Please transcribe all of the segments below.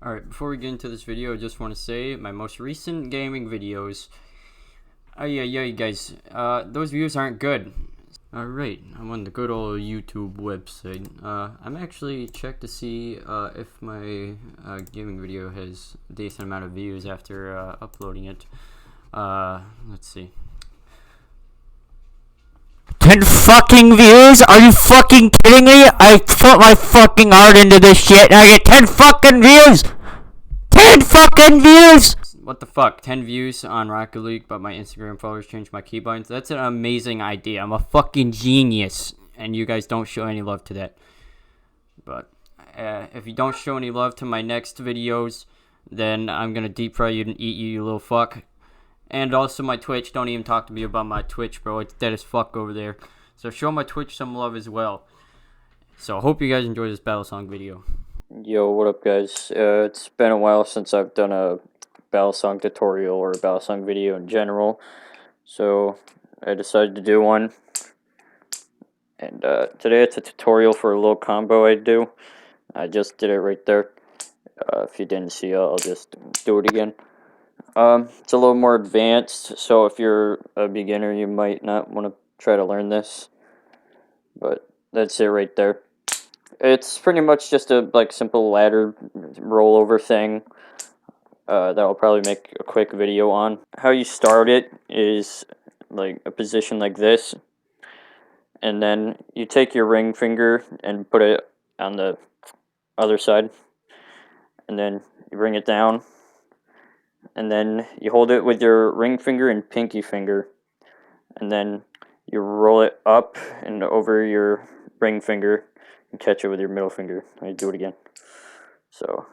Alright, before we get into this video, I just want to say my most recent gaming videos. Yeah, guys, those views aren't good. Alright, I'm on the good old YouTube website. I'm actually checked to see if my gaming video has a decent amount of views after uploading it. Let's see. 10 fucking views? Are you fucking kidding me? I put my fucking heart into this shit and I get 10 fucking views! 10 fucking views! What the fuck? 10 views on Rocket League, but my Instagram followers changed my keybinds? That's an amazing idea. I'm a fucking genius. And you guys don't show any love to that. But if you don't show any love to my next videos, then I'm gonna deep fry you and eat you, you little fuck. And also my Twitch. Don't even talk to me about my Twitch, bro. It's dead as fuck over there. So show my Twitch some love as well. So I hope you guys enjoy this battle song video. Yo, what up, guys? It's been a while since I've done a battle song tutorial or a battle song video in general. So I decided to do one. And today it's a tutorial for a little combo I do. I just did it right there. If you didn't see it, I'll just do it again. It's a little more advanced, so if you're a beginner, you might not want to try to learn this. But that's it right there. It's pretty much just a simple ladder rollover thing that I'll probably make a quick video on. How you start it is like a position like this, and then you take your ring finger and put it on the other side, and then you bring it down. And then you hold it with your ring finger and pinky finger. And then you roll it up and over your ring finger and catch it with your middle finger. Let me do it again. So,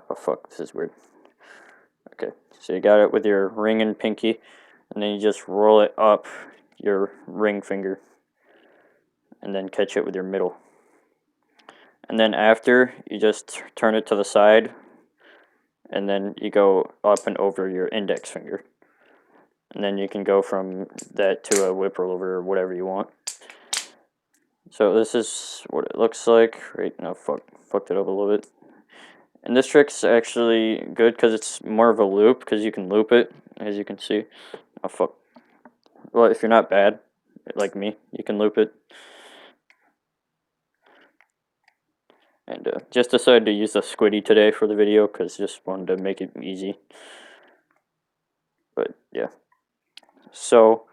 oh fuck, this is weird. Okay, so you got it with your ring and pinky. And then you just roll it up your ring finger. And then catch it with your middle. And then after, you just turn it to the side. And then you go up and over your index finger. And then you can go from that to a whip rollover or whatever you want. So this is what it looks like. Right now, fucked it up a little bit. And this trick's actually good because it's more of a loop, because you can loop it, as you can see. Oh, fuck. Well, if you're not bad, like me, you can loop it. And just decided to use the squiddy today for the video because just wanted to make it easy. But yeah. So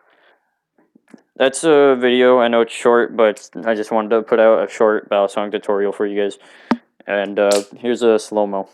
that's a video. I know it's short, but I just wanted to put out a short battle song tutorial for you guys. And here's a slow-mo.